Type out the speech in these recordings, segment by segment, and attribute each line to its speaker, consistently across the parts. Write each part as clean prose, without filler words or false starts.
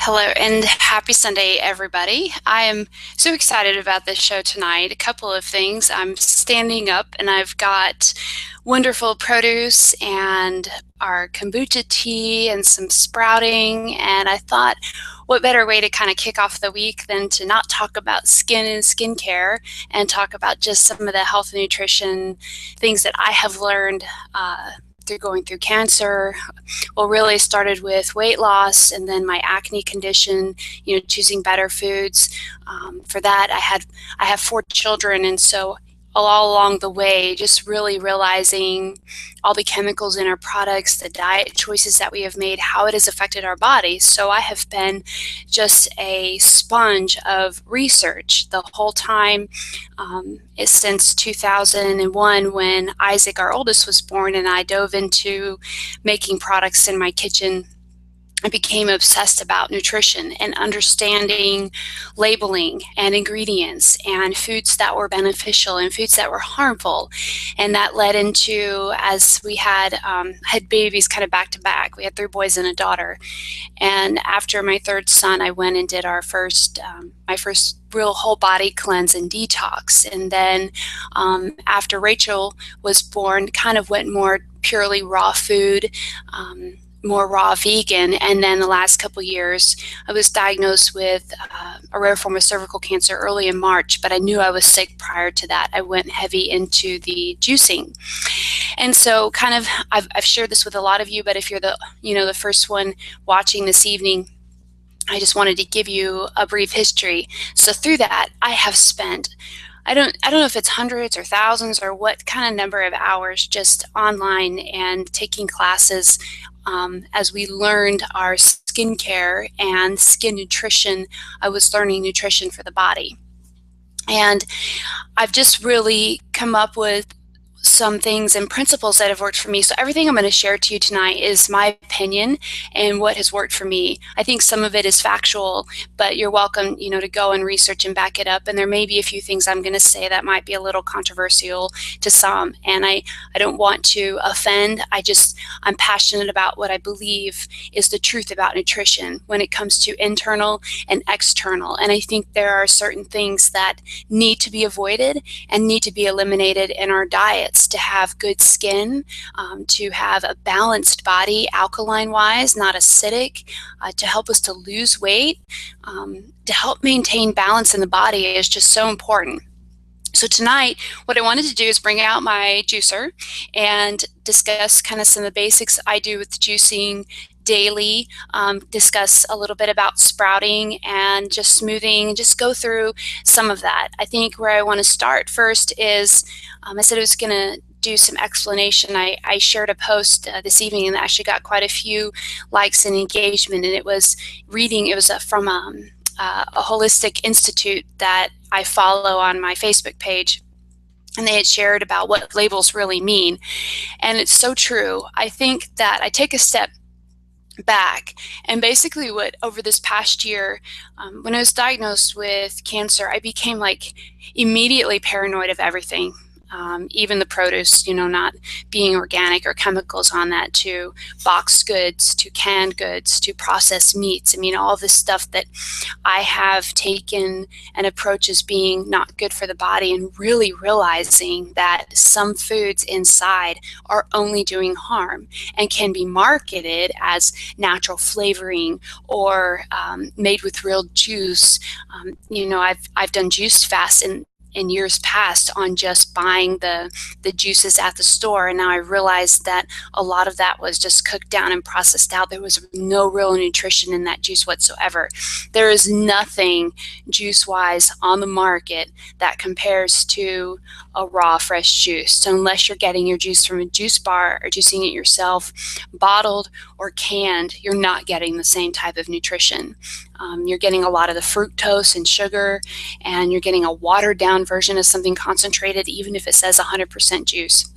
Speaker 1: Hello and happy Sunday, everybody. I am so excited about this show tonight. A couple of things. I'm standing up and I've got wonderful produce and our kombucha tea and some sprouting. And I thought, what better way to kind of kick off the week than to not talk about skin and skincare and talk about just some of the health and nutrition things that I have learned through going through cancer. Well, really started with weight loss and then my acne condition, choosing better foods. For that, I have 4 children, and so all along the way, just really realizing all the chemicals in our products, the diet choices that we have made, how it has affected our bodies. So I have been just a sponge of research the whole time since 2001 when Isaac, our oldest, was born, and I dove into making products in my kitchen. I became obsessed about nutrition and understanding labeling and ingredients and foods that were beneficial and foods that were harmful. And that led into, as we had babies kind of back to back. We had 3 boys and a daughter. And after my 3rd son, I went and did my first real whole body cleanse and detox. And then after Rachel was born, kind of went more purely raw food, more raw vegan. And then the last couple years, I was diagnosed with a rare form of cervical cancer early in March, but I knew I was sick prior to that. I went heavy into the juicing. And so I've shared this with a lot of you, but if you're the first one watching this evening, I just wanted to give you a brief history. So through that, I have spent, I don't know if it's hundreds or thousands or what kind of number of hours just online and taking classes as we learned our skincare and skin nutrition. I was learning nutrition for the body. And I've just really come up with some things and principles that have worked for me. So everything I'm going to share to you tonight is my opinion and what has worked for me. I think some of it is factual, but you're welcome, to go and research and back it up. And there may be a few things I'm going to say that might be a little controversial to some. And I don't want to offend. I'm passionate about what I believe is the truth about nutrition when it comes to internal and external. And I think there are certain things that need to be avoided and need to be eliminated in our diet to have good skin, to have a balanced body, alkaline-wise, not acidic, to help us to lose weight, to help maintain balance in the body is just so important. So tonight, what I wanted to do is bring out my juicer and discuss kind of some of the basics I do with juicing daily, discuss a little bit about sprouting and just smoothing, and just go through some of that. I think where I want to start first is, I said I was going to do some explanation. I shared a post this evening and actually got quite a few likes and engagement, and it was from a holistic institute that I follow on my Facebook page. And they had shared about what labels really mean. And it's so true. I think that I take a step back, and basically what over this past year, when I was diagnosed with cancer, I became immediately paranoid of everything. Even the produce, not being organic or chemicals on that, to boxed goods, to canned goods, to processed meats. All this stuff that I have taken an approach as being not good for the body, and really realizing that some foods inside are only doing harm and can be marketed as natural flavoring or made with real juice. I've done juice fasts in years past on just buying the juices at the store, and now I realized that a lot of that was just cooked down and processed out. There was no real nutrition in that juice whatsoever. There is nothing juice-wise on the market that compares to a raw fresh juice. So unless you're getting your juice from a juice bar or juicing it yourself, bottled or canned, you're not getting the same type of nutrition. You're getting a lot of the fructose and sugar, and you're getting a watered down version of something concentrated, even if it says 100% juice.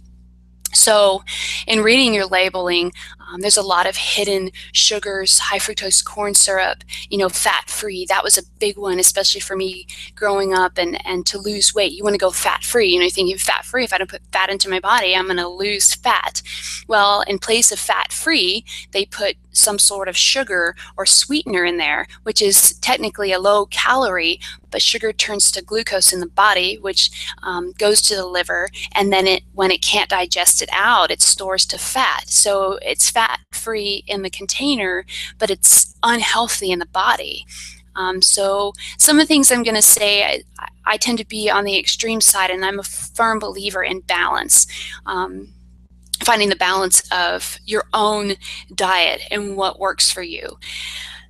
Speaker 1: So in reading your labeling, There's a lot of hidden sugars, high fructose corn syrup, fat-free. That was a big one, especially for me growing up and to lose weight. You want to go fat-free. You think fat-free, if I don't put fat into my body, I'm going to lose fat. Well, in place of fat-free, they put some sort of sugar or sweetener in there, which is technically a low calorie, but sugar turns to glucose in the body, which goes to the liver, and then when it can't digest it out, it stores to fat. So it's fat-free in the container, but it's unhealthy in the body. So some of the things I'm going to say, I tend to be on the extreme side, and I'm a firm believer in balance. Finding the balance of your own diet and what works for you.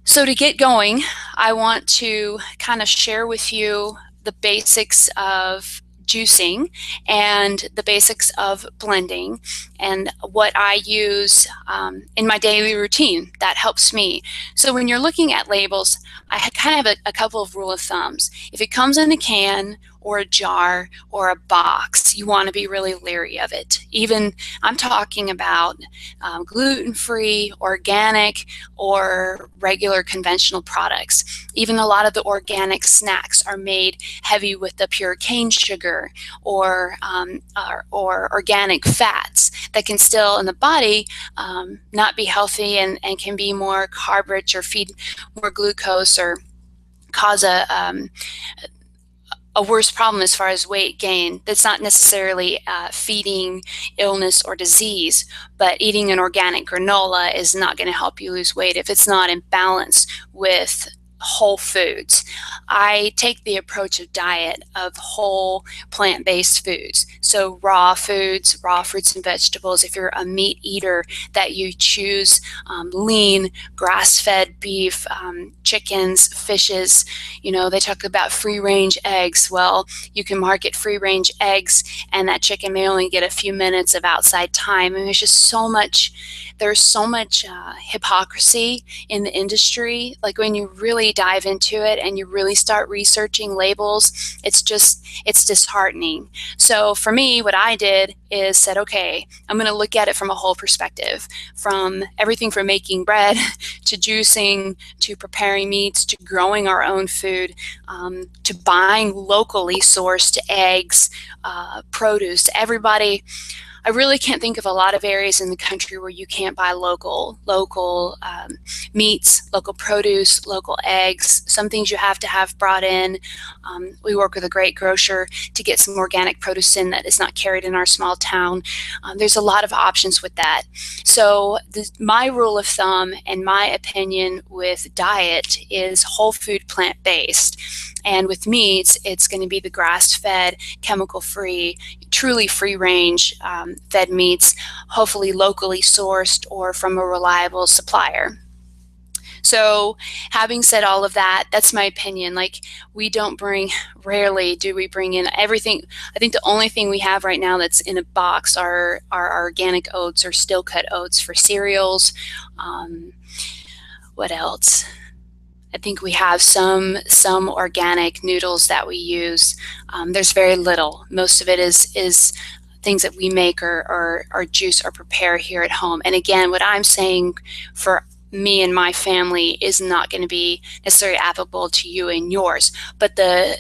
Speaker 1: So to get going, I want to kind of share with you the basics of juicing and the basics of blending and what I use in my daily routine that helps me. So when you're looking at labels, I kind of have a couple of rule of thumbs. If it comes in a can or a jar or a box, you want to be really leery of it. Even I'm talking about gluten-free, organic, or regular conventional products. Even a lot of the organic snacks are made heavy with the pure cane sugar or organic fats that can still in the body not be healthy and can be more carb rich or feed more glucose or cause a worse problem as far as weight gain. That's not necessarily feeding illness or disease, but eating an organic granola is not going to help you lose weight if it's not in balance with whole foods. I take the approach of diet of whole plant-based foods. So raw foods, raw fruits and vegetables. If you're a meat eater, that you choose lean, grass-fed beef, chickens, fishes. They talk about free-range eggs. Well, you can market free-range eggs, and that chicken may only get a few minutes of outside time. And there's so much hypocrisy in the industry. Like when you really dive into it and you really start researching labels, it's disheartening. So for me, what I did is said, okay, I'm going to look at it from a whole perspective, from everything from making bread to juicing to preparing meats to growing our own food, to buying locally sourced eggs, produce. Everybody, I really can't think of a lot of areas in the country where you can't buy local meats, local produce, local eggs. Some things you have to have brought in. We work with a great grocer to get some organic produce in that is not carried in our small town. There's a lot of options with that. So my rule of thumb and my opinion with diet is whole food, plant-based. And with meats, it's going to be the grass-fed, chemical-free, truly free-range fed meats, hopefully locally sourced or from a reliable supplier. So having said all of that, that's my opinion. Like, rarely do we bring in everything. I think the only thing we have right now that's in a box are our organic oats or still cut oats for cereals. What else? I think we have some organic noodles that we use. There's very little. Most of it is things that we make or juice or prepare here at home. And again, what I'm saying for me and my family is not going to be necessarily applicable to you and yours. But the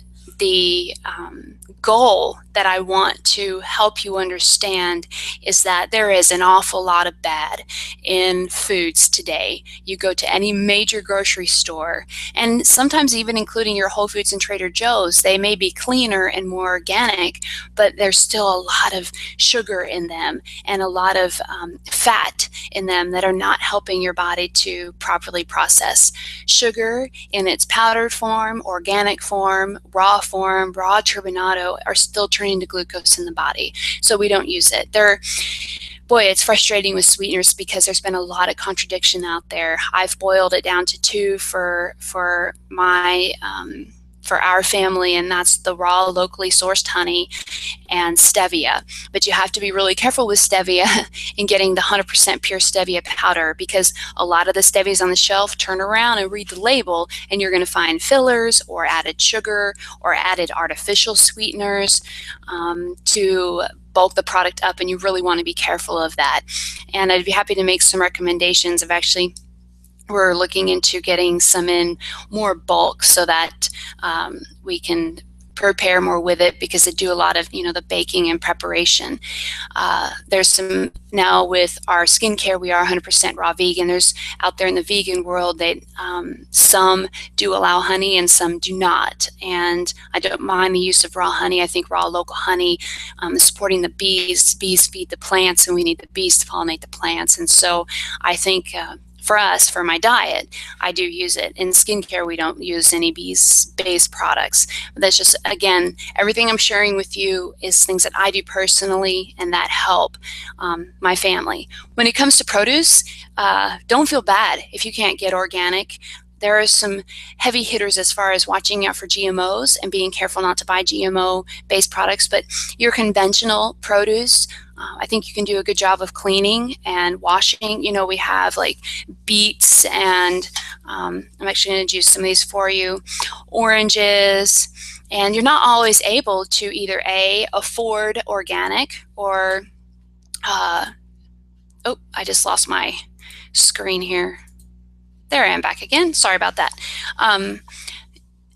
Speaker 1: goal that I want to help you understand is that there is an awful lot of bad in foods today. You go to any major grocery store, and sometimes even including your Whole Foods and Trader Joe's, they may be cleaner and more organic, but there's still a lot of sugar in them and a lot of fat in them that are not helping your body to properly process. Sugar in its powdered form, organic form, raw turbinado are still turning to glucose in the body, so we don't use it. Boy, it's frustrating with sweeteners because there's been a lot of contradiction out there. I've boiled it down to two for our family, and that's the raw, locally sourced honey and stevia. But you have to be really careful with stevia in getting the 100% pure stevia powder, because a lot of the stevias on the shelf, turn around and read the label, and you're going to find fillers or added sugar or added artificial sweeteners to bulk the product up, and you really want to be careful of that. And I'd be happy to make some recommendations of actually, we're looking into getting some in more bulk so that we can prepare more with it, because they do a lot of, the baking and preparation. There's some, now with our skincare, we are 100% raw vegan. There's out there in the vegan world that some do allow honey and some do not. And I don't mind the use of raw honey. I think raw local honey is supporting the bees. Bees feed the plants, and we need the bees to pollinate the plants. And so I think for us, for my diet, I do use it. In skincare, we don't use any bees-based products. But that's just, again, everything I'm sharing with you is things that I do personally and that help my family. When it comes to produce, don't feel bad if you can't get organic. There are some heavy hitters as far as watching out for GMOs and being careful not to buy GMO-based products, but your conventional produce, I think you can do a good job of cleaning and washing. We have like beets, and I'm actually going to juice some of these for you, oranges, and you're not always able to either afford organic or, oh, I just lost my screen here. There I am back again. Sorry about that.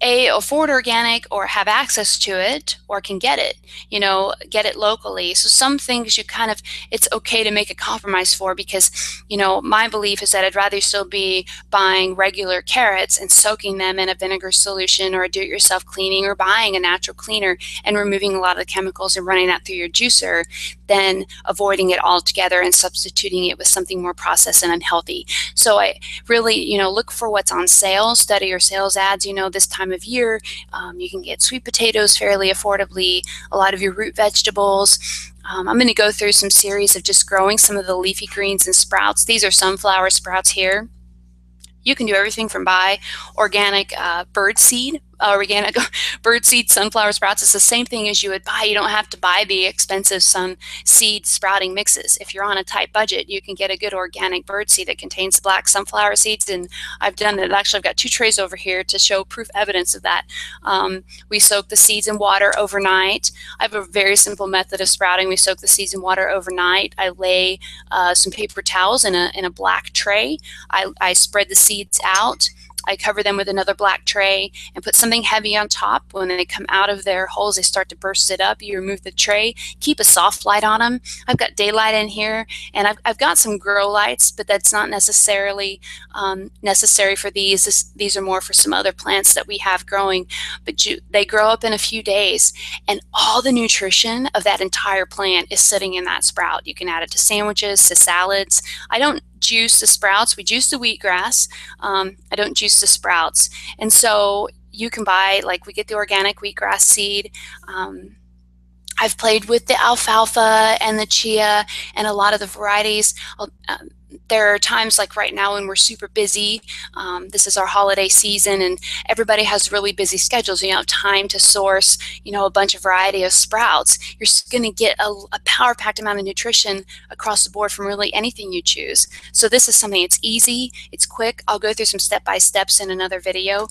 Speaker 1: Afford organic or have access to it or can get it, get it locally. So some things it's okay to make a compromise for, because, my belief is that I'd rather still be buying regular carrots and soaking them in a vinegar solution or a do-it-yourself cleaning, or buying a natural cleaner and removing a lot of the chemicals and running that through your juicer, than avoiding it altogether and substituting it with something more processed and unhealthy. So I really, look for what's on sale, study your sales ads. This time of year, you can get sweet potatoes fairly affordably, a lot of your root vegetables. I'm going to go through some series of just growing some of the leafy greens and sprouts. These are sunflower sprouts here. You can do everything from buy organic organic birdseed sunflower sprouts. It's the same thing as you would buy. You don't have to buy the expensive sun seed sprouting mixes. If you're on a tight budget, you can get a good organic birdseed that contains black sunflower seeds. And I've done it. Actually, I've got 2 trays over here to show proof evidence of that. We soak the seeds in water overnight. I have a very simple method of sprouting. We soak the seeds in water overnight. I lay some paper towels in a black tray. I spread the seeds out. I cover them with another black tray and put something heavy on top. When they come out of their holes, they start to burst it up. You remove the tray, keep a soft light on them. I've got daylight in here, and I've got some grow lights, but that's not necessarily necessary for these. These are more for some other plants that we have growing, but they grow up in a few days, and all the nutrition of that entire plant is sitting in that sprout. You can add it to sandwiches, to salads. I don't juice the sprouts. We juice the wheatgrass. I don't juice the sprouts. And so you can buy, we get the organic wheatgrass seed. I've played with the alfalfa and the chia and a lot of the varieties. There are times like right now when we're super busy. This is our holiday season, and everybody has really busy schedules. You don't have time to source, a bunch of variety of sprouts. You're going to get a power-packed amount of nutrition across the board from really anything you choose. So this is something, it's easy, it's quick. I'll go through some step-by-steps in another video.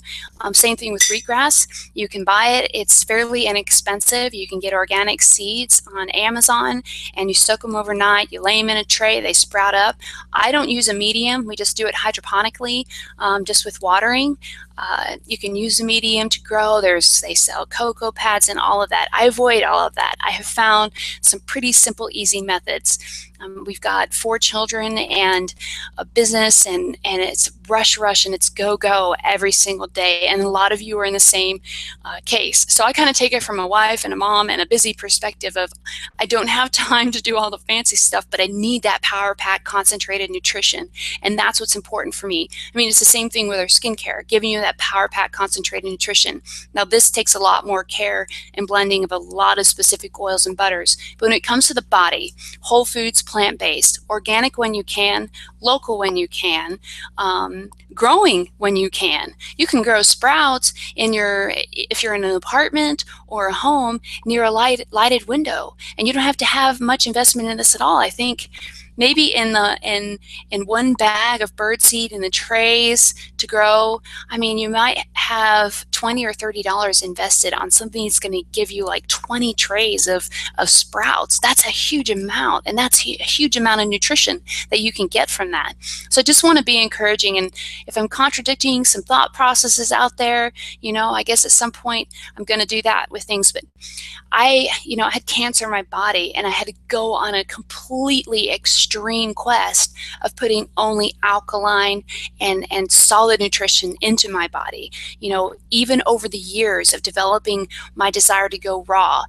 Speaker 1: Same thing with wheatgrass. You can buy it. It's fairly inexpensive. You can get organic seeds on Amazon, and you soak them overnight. You lay them in a tray. They sprout up. I don't use a medium. We just do it hydroponically, just with watering. You can use a medium to grow. They sell cocoa pads and all of that. I avoid all of that. I have found some pretty simple, easy methods. We've got 4 children and a business, and it's rush and it's go every single day. And a lot of you are in the same case. So I kind of take it from a wife and a mom and a busy perspective of, I don't have time to do all the fancy stuff, but I need that power pack concentrated nutrition. And that's what's important for me. I mean, it's the same thing with our skincare, giving you that power pack concentrated nutrition. Now this takes a lot more care and blending of a lot of specific oils and butters. But when it comes to the body, whole foods, plant-based, organic when you can, local when you can, growing when you can. You can grow sprouts if you're in an apartment or a home near a lighted window, and you don't have to have much investment in this at all. I think maybe in one bag of birdseed in the trays to grow, I mean, you might have $20 or $30 invested on something that's going to give you like 20 trays of sprouts. That's a huge amount, and that's a huge amount of nutrition that you can get from that. So I just want to be encouraging, and if I'm contradicting some thought processes out there, I guess at some point I'm going to do that with things. But I had cancer in my body, and I had to go on a completely extreme quest of putting only alkaline and solid nutrition into my body. Even over the years of developing my desire to go raw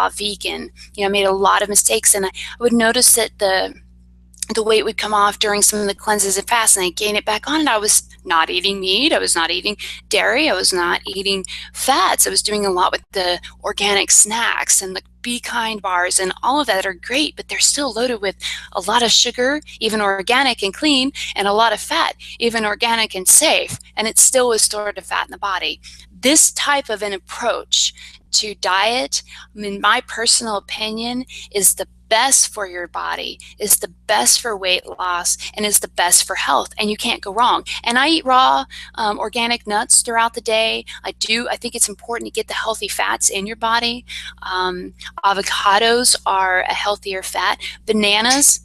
Speaker 1: vegan, I made a lot of mistakes, and I would notice that the weight would come off during some of the cleanses and fasts, and I gain it back on, and I was not eating meat, I was not eating dairy, I was not eating fats. I was doing a lot with the organic snacks and the Be Kind bars and all of that are great, but they're still loaded with a lot of sugar, even organic and clean, and a lot of fat, even organic and safe, and it still was stored as fat in the body. This type of an approach to diet, in my personal opinion, is the best for your body, is the best for weight loss, and is the best for health, and you can't go wrong. And I eat raw organic nuts throughout the day. I think it's important to get the healthy fats in your body. Avocados are a healthier fat. Bananas,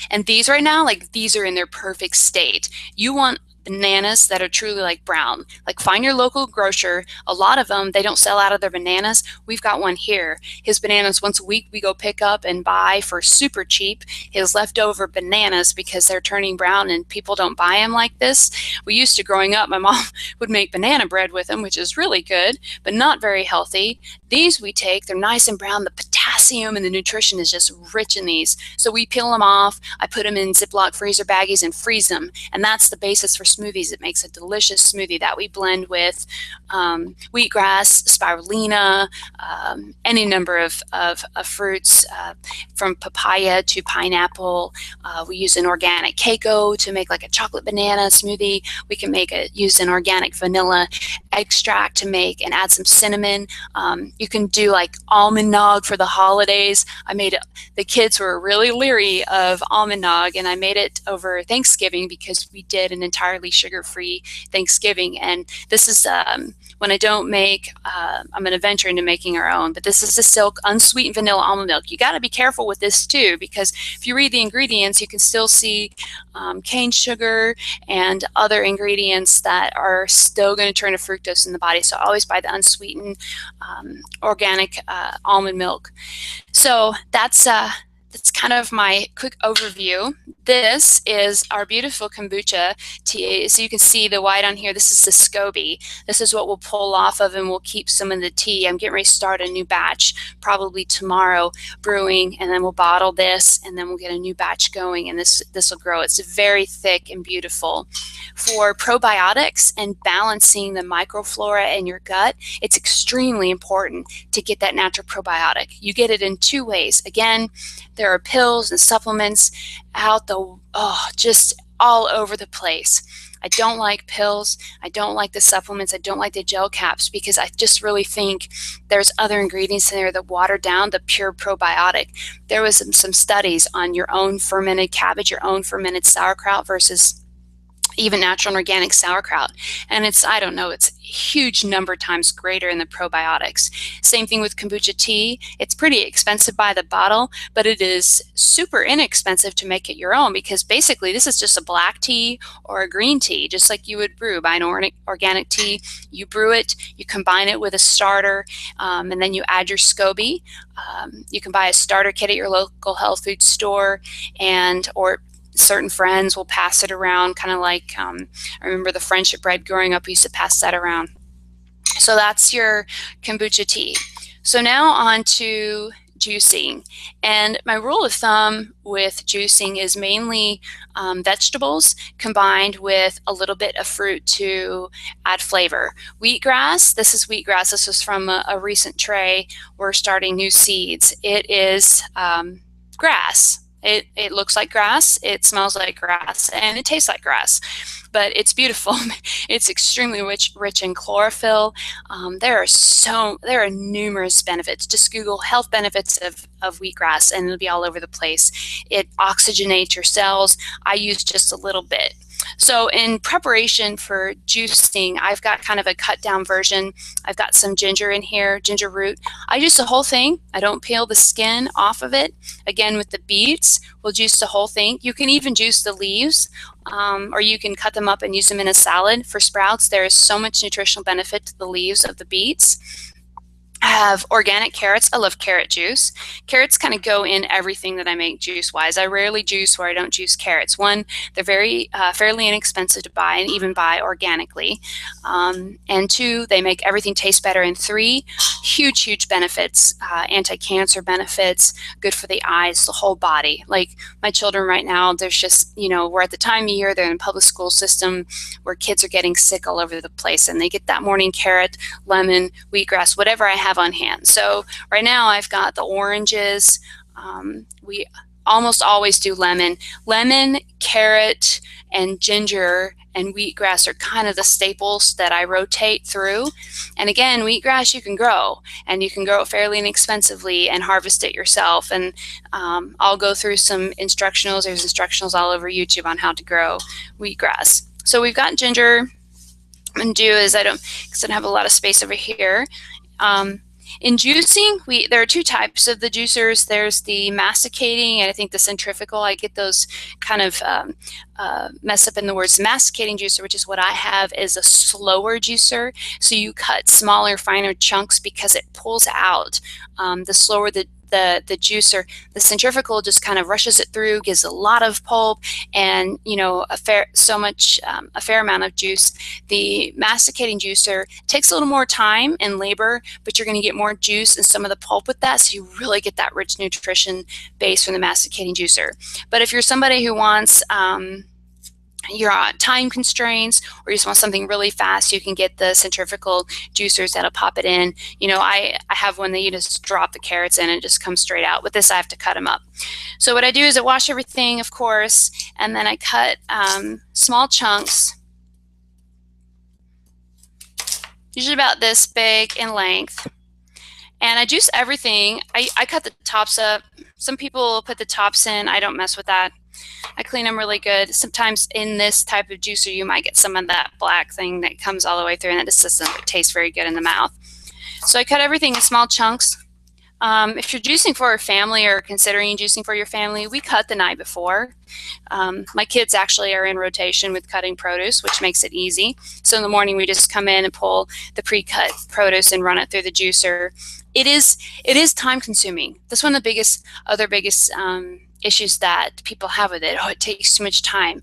Speaker 1: and these right now, like, these are in their perfect state. You want bananas that are truly like brown. Like, find your local grocer. A lot of them, they don't sell out of their bananas. We've got one here. His bananas, once a week we go pick up and buy for super cheap his leftover bananas because they're turning brown and people don't buy them like this. We used to, growing up, my mom would make banana bread with them, which is really good, but not very healthy. These we take, they're nice and brown. The potassium and the nutrition is just rich in these. So we peel them off. I put them in Ziploc freezer baggies and freeze them. And that's the basis for smoothies. It makes a delicious smoothie that we blend with wheatgrass, spirulina, any number of fruits, from papaya to pineapple. We use an organic Keiko to make like a chocolate banana smoothie. We can use an organic vanilla extract to make and add some cinnamon. You can do like almond nog for the holidays. The kids were really leery of almond nog, and I made it over Thanksgiving because we did an entirely sugar-free Thanksgiving. And this is when I don't make, I'm going to venture into making our own, but this is the Silk unsweetened vanilla almond milk. You got to be careful with this too, because if you read the ingredients, you can still see cane sugar and other ingredients that are still going to turn to fructose in the body. So always buy the unsweetened organic almond milk. So that's kind of my quick overview. This is our beautiful kombucha tea. So you can see the white on here. This is the SCOBY. This is what we'll pull off of, and we'll keep some of the tea. I'm getting ready to start a new batch probably tomorrow, brewing, and then we'll bottle this, and then we'll get a new batch going, and this will grow. It's very thick and beautiful. For probiotics and balancing the microflora in your gut, it's extremely important to get that natural probiotic. You get it in two ways. Again, there are pills and supplements just all over the place. I don't like pills. I don't like the supplements. I don't like the gel caps, because I just really think there's other ingredients in there that water down the pure probiotic. There was some studies on your own fermented cabbage, your own fermented sauerkraut versus even natural and organic sauerkraut, and it's a huge number of times greater in the probiotics. Same thing with kombucha tea. It's pretty expensive by the bottle, but it is super inexpensive to make it your own, because basically this is just a black tea or a green tea, just like you would brew. Buy an organic tea, you brew it, you combine it with a starter, and then you add your SCOBY. You can buy a starter kit at your local health food store, or certain friends will pass it around, kind of like, I remember the friendship bread growing up, we used to pass that around. So that's your kombucha tea. So now on to juicing. And my rule of thumb with juicing is mainly vegetables combined with a little bit of fruit to add flavor. Wheatgrass, this is wheatgrass. This was from a recent tray. We're starting new seeds. It is grass. It looks like grass, it smells like grass, and it tastes like grass, but it's beautiful. It's extremely rich in chlorophyll. There are numerous benefits. Just Google health benefits of wheatgrass, and it'll be all over the place. It oxygenates your cells. I use just a little bit. So in preparation for juicing, I've got kind of a cut down version. I've got some ginger in here, ginger root. I juice the whole thing. I don't peel the skin off of it. Again, with the beets, we'll juice the whole thing. You can even juice the leaves, or you can cut them up and use them in a salad. For sprouts, there is so much nutritional benefit to the leaves of the beets. I have organic carrots. I love carrot juice. Carrots kind of go in everything that I make juice-wise. I rarely juice where I don't juice carrots. One, they're very fairly inexpensive to buy and even buy organically. And two, they make everything taste better. And three, huge benefits, anti-cancer benefits, good for the eyes, the whole body. Like my children right now, there's just, we're at the time of year, they're in the public school system where kids are getting sick all over the place, and they get that morning carrot, lemon, wheatgrass, whatever I have on hand. So right now I've got the oranges. We almost always do lemon, carrot, and ginger and wheatgrass are kind of the staples that I rotate through. And again, wheatgrass you can grow, and you can grow it fairly inexpensively and harvest it yourself. And I'll go through some instructionals. There's instructionals all over YouTube on how to grow wheatgrass. So we've got ginger. I'm going to do is because I don't have a lot of space over here. In juicing, there are two types of the juicers. There's the masticating and I think the centrifugal. I get those kind of mess up in the words. Masticating juicer, which is what I have, is a slower juicer. So you cut smaller, finer chunks because it pulls out. The slower the juicer. The centrifugal just kind of rushes it through, gives a lot of pulp, and a fair amount of juice. The masticating juicer takes a little more time and labor, but you're going to get more juice and some of the pulp with that, so you really get that rich nutrition base from the masticating juicer. But if you're somebody who wants you're on time constraints, or you just want something really fast, you can get the centrifugal juicers that'll pop it in. I have one that you just drop the carrots in and it just comes straight out. With this, I have to cut them up. So what I do is I wash everything, of course, and then I cut small chunks, usually about this big in length. And I juice everything. I cut the tops up. Some people put the tops in. I don't mess with that. I clean them really good. Sometimes in this type of juicer, you might get some of that black thing that comes all the way through, and it just doesn't taste very good in the mouth. So I cut everything in small chunks. If you're juicing for a family or considering juicing for your family, we cut the night before. My kids actually are in rotation with cutting produce, which makes it easy. So in the morning, we just come in and pull the pre-cut produce and run it through the juicer. It is time consuming. That's one of the other biggest issues that people have with it. Oh, it takes too much time.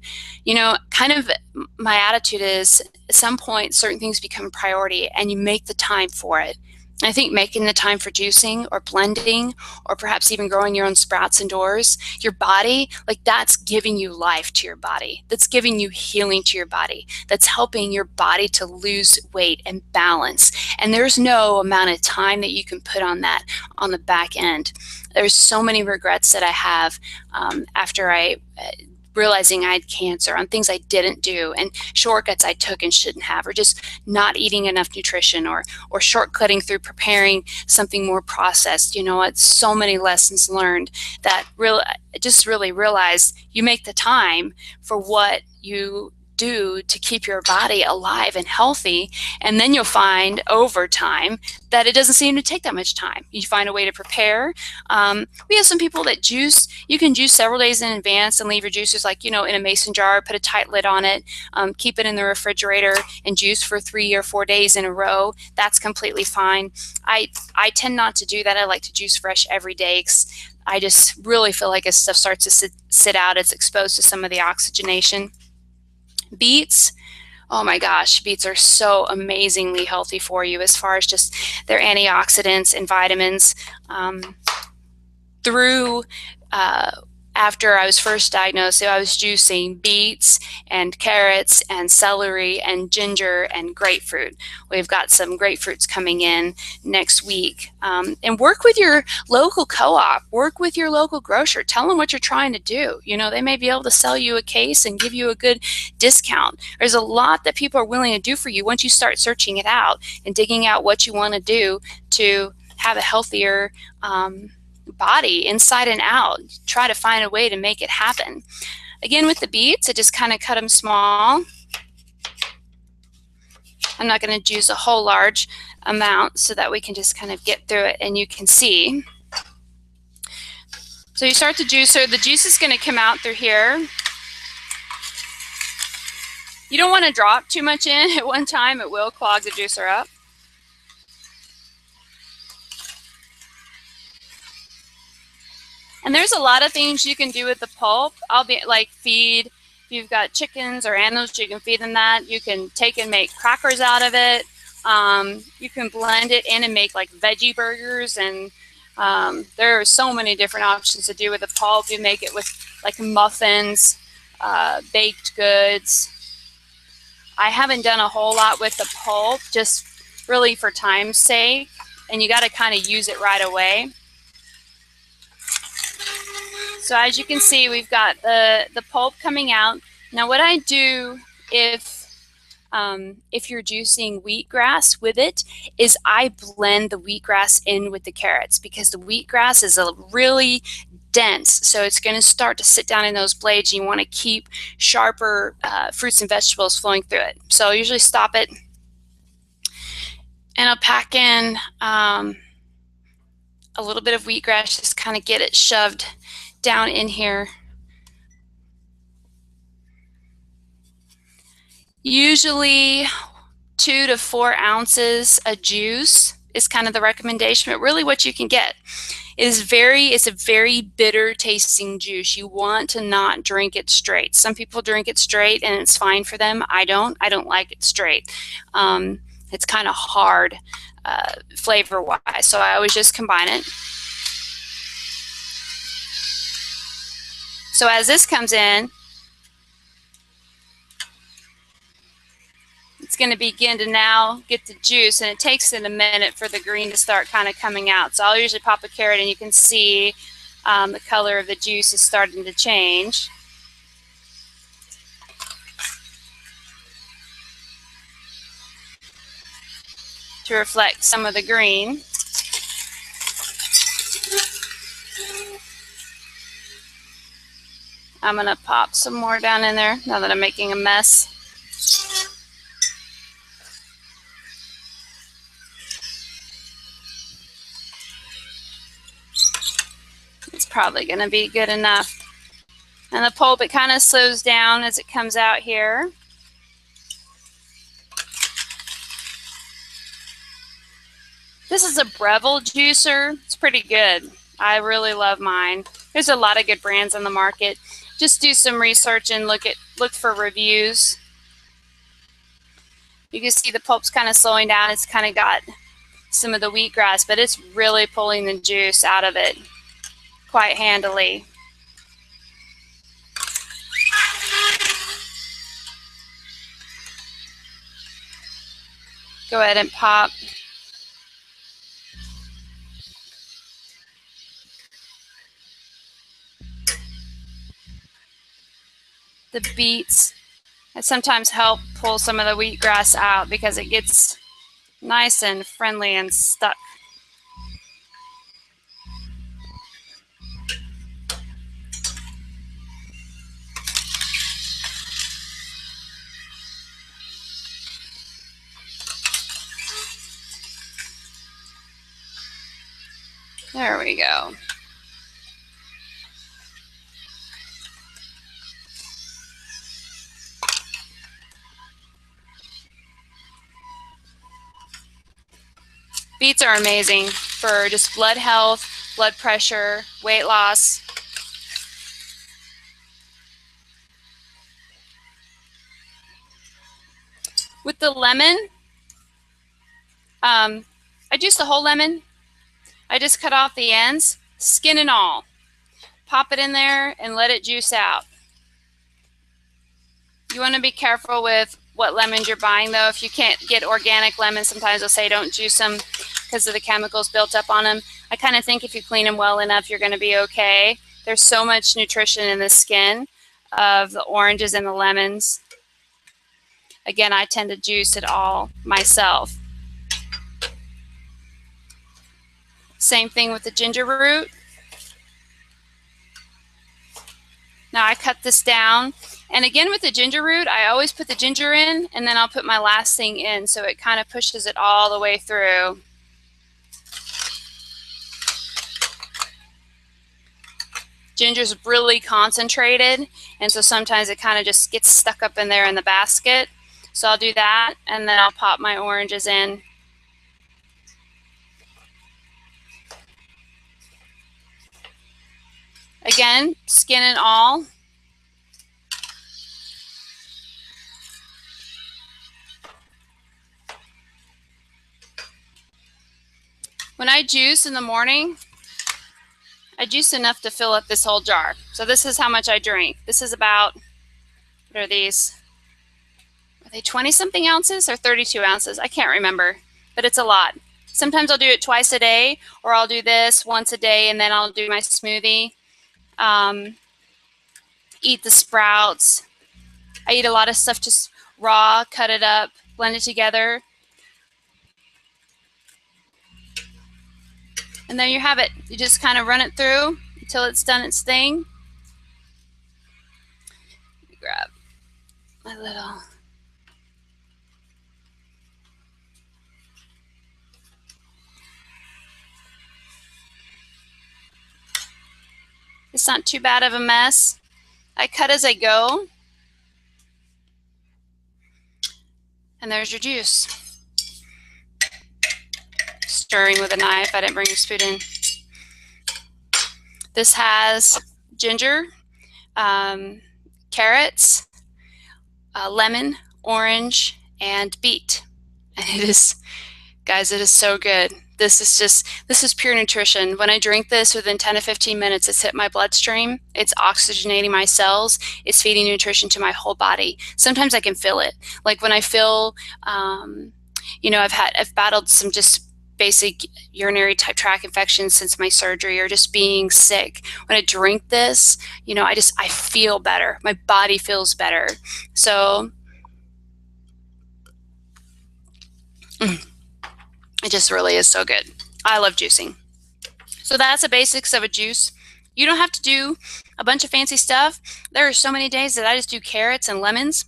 Speaker 1: Kind of my attitude is at some point certain things become a priority and you make the time for it. I think making the time for juicing or blending or perhaps even growing your own sprouts indoors, your body, like that's giving you life to your body. That's giving you healing to your body. That's helping your body to lose weight and balance. And there's no amount of time that you can put on that on the back end. There's so many regrets that I have after realizing I had cancer, on things I didn't do and shortcuts I took and shouldn't have, or just not eating enough nutrition, or shortcutting through preparing something more processed. So many lessons learned that really realized you make the time for what you do to keep your body alive and healthy, and then you'll find over time that it doesn't seem to take that much time. You find a way to prepare. We have some people that juice. You can juice several days in advance and leave your juices in a mason jar, put a tight lid on it, keep it in the refrigerator and juice for 3 or 4 days in a row. That's completely fine. I tend not to do that. I like to juice fresh every day. I just really feel like as stuff starts to sit out, it's exposed to some of the oxygenation. Beets, oh my gosh, beets are so amazingly healthy for you as far as just their antioxidants and vitamins. after I was first diagnosed. So I was juicing beets and carrots and celery and ginger and grapefruit. We've got some grapefruits coming in next week. And work with your local co-op, work with your local grocer, tell them what you're trying to do. You know, they may be able to sell you a case and give you a good discount. There's a lot that people are willing to do for you once you start searching it out and digging out what you want to do to have a healthier body inside and out. Try to find a way to make it happen. Again, with the beets, I just kind of cut them small. I'm not going to juice a whole large amount so that we can just kind of get through it and you can see. So you start the juicer. The juice is going to come out through here. You don't want to drop too much in at one time. It will clog the juicer up. And there's a lot of things you can do with the pulp. I'll be like feed. If you've got chickens or animals, you can feed them that. You can take and make crackers out of it. You can blend it in and make like veggie burgers. And there are so many different options to do with the pulp. You make it with like muffins, baked goods. I haven't done a whole lot with the pulp, just really for time's sake. And you got to kind of use it right away. So as you can see, we've got the pulp coming out. Now what I do if you're juicing wheatgrass with it is I blend the wheatgrass in with the carrots, because the wheatgrass is a really dense, so it's going to start to sit down in those blades, and you want to keep sharper fruits and vegetables flowing through it. So I usually stop it, and I'll pack in a little bit of wheatgrass, just kind of get it shoved down in here. Usually 2 to 4 ounces of juice is kind of the recommendation, but really what you can get is it's a very bitter tasting juice. You want to not drink it straight. Some people drink it straight and it's fine for them. I don't like it straight. It's kind of hard flavor wise, so I always just combine it. So as this comes in, it's going to begin to now get the juice, and it takes it a minute for the green to start kind of coming out. So I'll usually pop a carrot, and you can see the color of the juice is starting to change. To reflect some of the green. I'm going to pop some more down in there now that I'm making a mess. It's probably going to be good enough. And the pulp, it kind of slows down as it comes out here. This is a Breville juicer. It's pretty good. I really love mine. There's a lot of good brands on the market. Just do some research and look for reviews. You can see the pulp's kind of slowing down. It's kind of got some of the wheatgrass, but it's really pulling the juice out of it quite handily. Go ahead and pop the beets. I sometimes help pull some of the wheatgrass out because it gets nice and friendly and stuck. There we go. Beets are amazing for just blood health, blood pressure, weight loss. With the lemon, I juiced the whole lemon. I just cut off the ends, skin and all. Pop it in there and let it juice out. You want to be careful with what lemons you're buying, though. If you can't get organic lemons, sometimes they'll say don't juice them because of the chemicals built up on them. I kind of think if you clean them well enough, you're going to be okay. There's so much nutrition in the skin of the oranges and the lemons. Again, I tend to juice it all myself. Same thing with the ginger root. Now I cut this down. And again, with the ginger root, I always put the ginger in, and then I'll put my last thing in, so it kind of pushes it all the way through. Ginger's really concentrated, and so sometimes it kind of just gets stuck up in there in the basket. So I'll do that, and then I'll pop my oranges in. Again, skin and all. When I juice in the morning, I juice enough to fill up this whole jar. So this is how much I drink. This is about, what are these? Are they 20-something ounces or 32 ounces? I can't remember, but it's a lot. Sometimes I'll do it twice a day, or I'll do this once a day, and then I'll do my smoothie. Eat the sprouts. I eat a lot of stuff just raw, cut it up, blend it together. And there you have it. You just kind of run it through until it's done its thing. Let me grab my little... It's not too bad of a mess. I cut as I go. And there's your juice. Stirring with a knife. I didn't bring a spoon in. This has ginger, carrots, lemon, orange, and beet. And it is, guys, it is so good. This is pure nutrition. When I drink this, within 10 to 15 minutes, it's hit my bloodstream. It's oxygenating my cells. It's feeding nutrition to my whole body. Sometimes I can feel it. Like when I feel, you know, I've battled some just basic urinary tract infections since my surgery, or just being sick. When I drink this, you know, I feel better. My body feels better. So it just really is so good. I love juicing. So that's the basics of a juice. You don't have to do a bunch of fancy stuff. There are so many days that I just do carrots and lemons,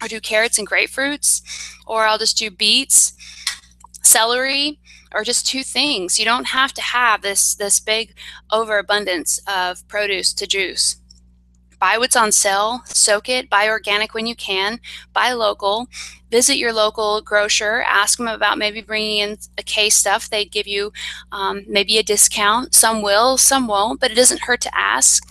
Speaker 1: or do carrots and grapefruits, or I'll just do beets, celery, or just two things. You don't have to have this big overabundance of produce to juice. Buy what's on sale, soak it, buy organic when you can, buy local, visit your local grocer, ask them about maybe bringing in a case stuff. They give you maybe a discount. Some will, some won't, but it doesn't hurt to ask.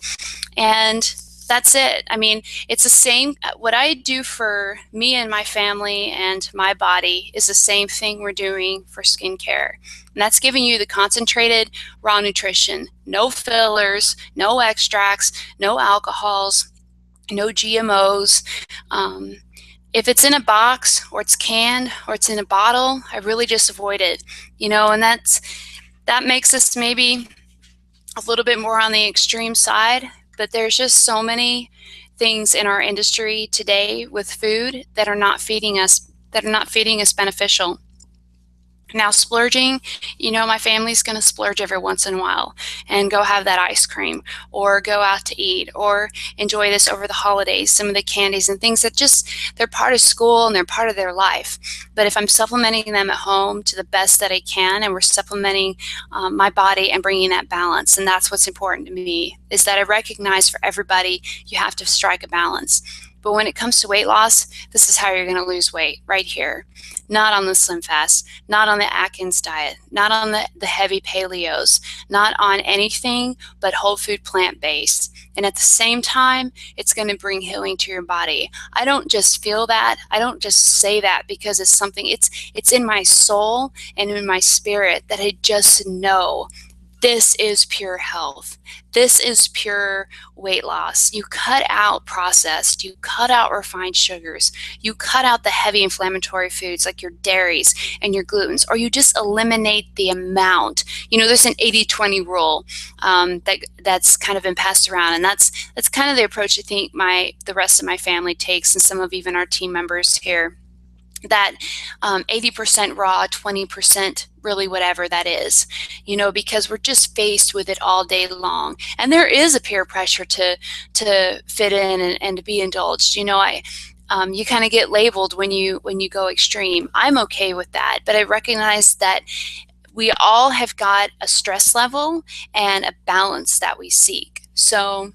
Speaker 1: And that's it. I mean, it's the same. What I do for me and my family and my body is the same thing we're doing for skincare. And that's giving you the concentrated raw nutrition, no fillers, no extracts, no alcohols, no GMOs. If it's in a box, or it's canned, or it's in a bottle, I really just avoid it, you know, and that makes us maybe a little bit more on the extreme side. But there's just so many things in our industry today with food that are not feeding us beneficial. Now, splurging, you know, my family's going to splurge every once in a while and go have that ice cream, or go out to eat, or enjoy this over the holidays, some of the candies and things that just, they're part of school and they're part of their life. But if I'm supplementing them at home to the best that I can, and we're supplementing my body and bringing that balance, and that's what's important to me, is that I recognize for everybody, you have to strike a balance. But when it comes to weight loss, this is how you're going to lose weight, right here. Not on the Slim Fast, not on the Atkins diet, not on the heavy paleos, not on anything but whole food plant-based. And at the same time, it's going to bring healing to your body. I don't just feel that. I don't just say that because it's something, it's in my soul and in my spirit that I just know This is pure health. This is pure weight loss. You cut out processed, you cut out refined sugars, you cut out the heavy inflammatory foods like your dairies and your glutens, or you just eliminate the amount. There's an 80-20 rule that's kind of been passed around, and that's kind of the approach I think the rest of my family takes, and some of even our team members here. That 80% raw, 20% really whatever that is, because we're just faced with it all day long. And there is a peer pressure to fit in and to be indulged. You kind of get labeled when you go extreme. I'm okay with that, but I recognize that we all have got a stress level and a balance that we seek. So,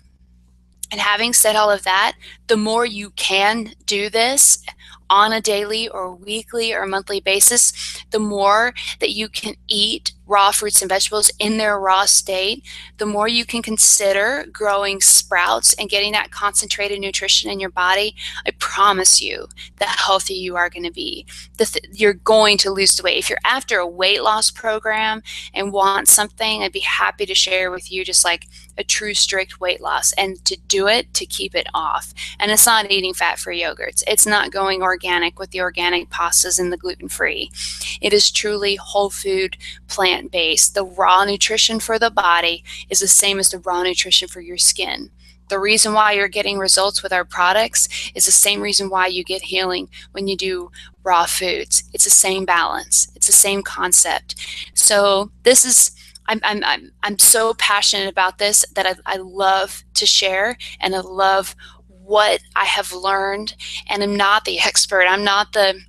Speaker 1: and having said all of that, the more you can do this on a daily or weekly or monthly basis, the more that you can eat raw fruits and vegetables in their raw state, the more you can consider growing sprouts and getting that concentrated nutrition in your body. I promise you, the healthier you are going to be. You're going to lose the weight. If you're after a weight loss program and want something, I'd be happy to share with you just like a true strict weight loss, and to do it, to keep it off. And it's not eating fat-free yogurts. It's not going organic with the organic pastas and the gluten-free. It is truly whole food, plant-based. The raw nutrition for the body is the same as the raw nutrition for your skin. The reason why you're getting results with our products is the same reason why you get healing when you do raw foods. It's the same balance. It's the same concept. So this is, I'm so passionate about this that I love to share, and I love what I have learned. And I'm not the expert. I'm not the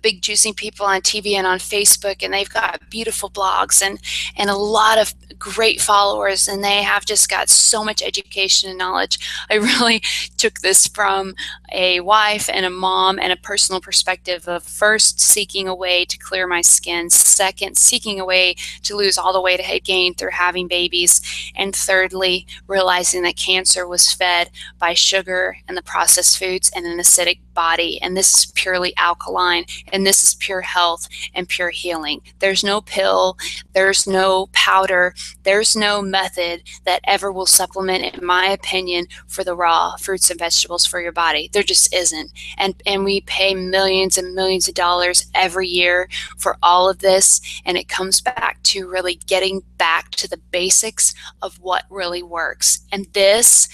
Speaker 1: big juicing people on TV and on Facebook, and they've got beautiful blogs and a lot of great followers, and they have just got so much education and knowledge. I really took this from a wife and a mom and a personal perspective of first seeking a way to clear my skin, second seeking a way to lose all the weight I had gained through having babies, and thirdly realizing that cancer was fed by sugar and the processed foods and an acidic body, and this is purely alkaline, and this is pure health and pure healing. There's no pill, there's no powder, there's no method that ever will supplement, in my opinion, for the raw fruits and vegetables for your body. There just isn't. And we pay millions and millions of dollars every year for all of this, and it comes back to really getting back to the basics of what really works. And this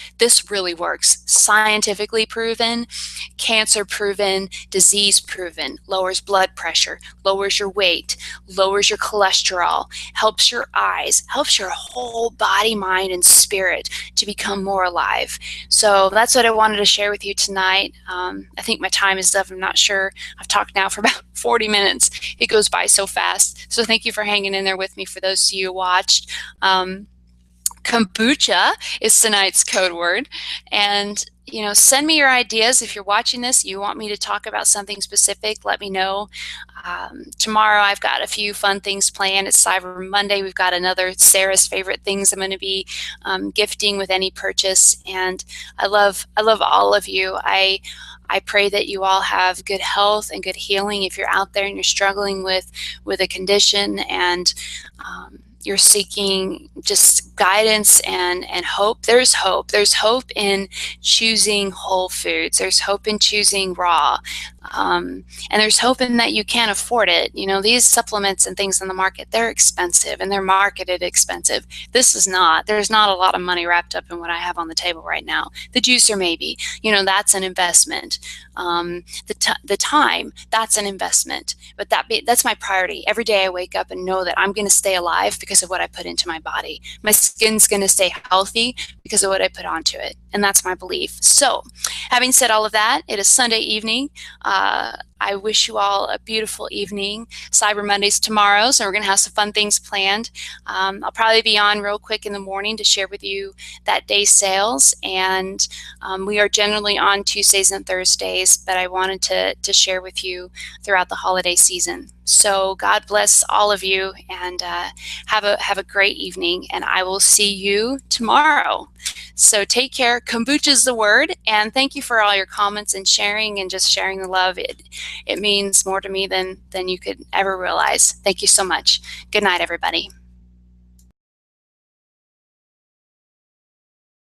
Speaker 1: really works. Scientifically proven, cancer proven, disease proven, lowers blood pressure, lowers your weight, lowers your cholesterol, helps your eyes, helps your whole body, mind, and spirit to become more alive. So that's what I wanted to share with you tonight. I think my time is up. I'm not sure. I've talked now for about 40 minutes. It goes by so fast. So thank you for hanging in there with me. For those of you who watched, kombucha is tonight's code word. And send me your ideas. If you're watching this, you want me to talk about something specific, let me know. Tomorrow I've got a few fun things planned. It's Cyber Monday. We've got another Sarah's favorite things I'm going to be gifting with any purchase. And I love all of you. I pray that you all have good health and good healing. If you're out there and you're struggling with a condition, and you're seeking just guidance and hope, there's hope. There's hope in choosing whole foods. There's hope in choosing raw. And there's hope in that you can afford it. These supplements and things on the market, they're expensive, and they're marketed expensive. This is not. There's not a lot of money wrapped up in what I have on the table right now. The juicer, maybe, that's an investment. The time, that's an investment. But that's my priority. Every day I wake up and know that I'm going to stay alive because of what I put into my body. My skin's going to stay healthy because of what I put onto it. And that's my belief. So, having said all of that, it is Sunday evening. I wish you all a beautiful evening. Cyber Monday's tomorrow, so we're going to have some fun things planned. I'll probably be on real quick in the morning to share with you that day's sales. And we are generally on Tuesdays and Thursdays, but I wanted to share with you throughout the holiday season. So God bless all of you, and have a great evening, and I will see you tomorrow. So take care. Kombucha is the word, and thank you for all your comments and sharing and just sharing the love. It means more to me than you could ever realize. Thank you so much. Good night, everybody.